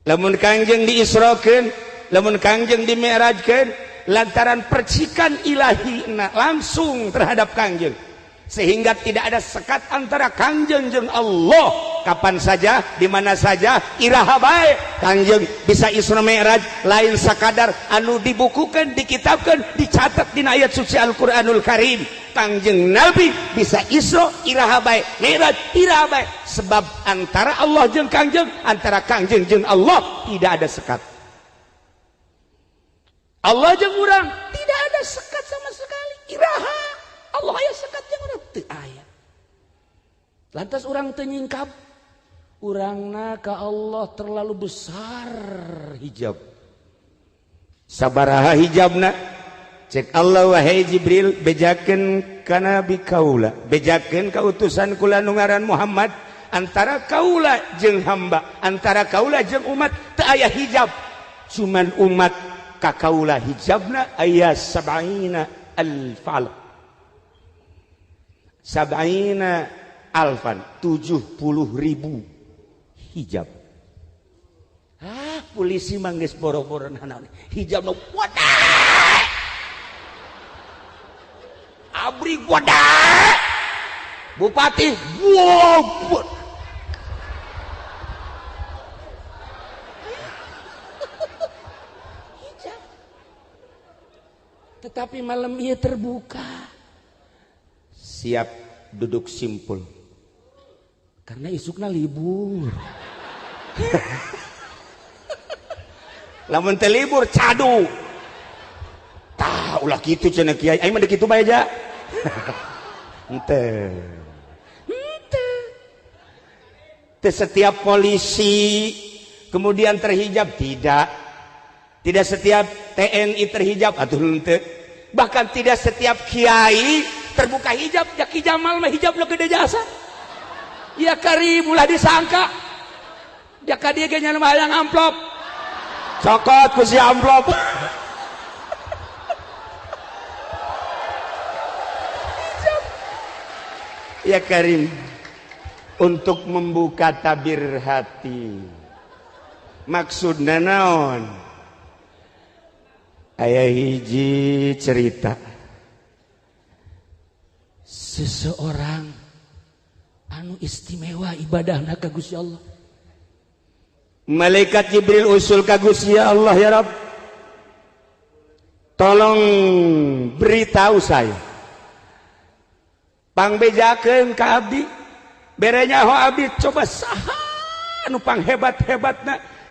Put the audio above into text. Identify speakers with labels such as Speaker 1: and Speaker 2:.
Speaker 1: lamun Kangjeng diisrokeun, lamun Kangjeng dimi'rajkeun lantaran percikan ilahi langsung terhadap Kangjeng, sehingga tidak ada sekat antara Kangjeng jeung Allah. Kapan saja, di mana saja, iraha bae Kangjeng bisa Isra Mi'raj, lain sakadar anu dibukukan, dikitabkan, dicatat di ayat suci Al-Qur'anul Karim. Kangjeng Nabi bisa Isra iraha bae, Mi'raj iraha bae, sebab antara Allah jeung Kangjeng, antara Kangjeng jeung Allah tidak ada sekat. Allah jeung urang tidak ada sekat sama sekali, iraha. Allah aya sekat jeung urang teu aya. Lantas urang teu nyingkap, urangna ka Allah terlalu besar hijab. Sabaraha hijabna? Cek Allah, wahai Jibril, bejakeun ka nabi kaula, bejakeun ka utusan kula nu ngaran Muhammad, antara kaula jeung hamba, antara kaula jeung umat teu aya hijab. Cuman umat ka kaula hijabna aya 70 alfal. 70 alfan, 70.000 hijab. Polisi manggis boro-boro naon hijabna wadah. Abri wadah. Bupati wow. Hijab. Tetapi malam ia terbuka. Siap duduk simpul. Karena isukna libur. Lamun teh libur cadu. Tah ulah kitu cenah kiai. Aing mah kitu bae aja. Henteu. Teu setiap polisi kemudian terhijab, tidak. Tidak setiap TNI terhijab, atuh henteu. Bahkan tidak setiap kiai terbuka hijab. Jaki Jamal mah hijab lo gede jasa. Ya Karim ulah disangka. Jaka dia ge nya mah hayang amplop. Cokot ku si amplop. Ya Karim, untuk membuka tabir hati. Maksudna naon? Aya hiji cerita. Seseorang anu istimewa ibadahna ka Gusti Allah. Malaikat Jibril usul ka Gusti Allah, ya Rabb, tolong beritahu saya, pangbejakeun ka abdi, berenya ho abdi coba saha anu panghebat-hebatna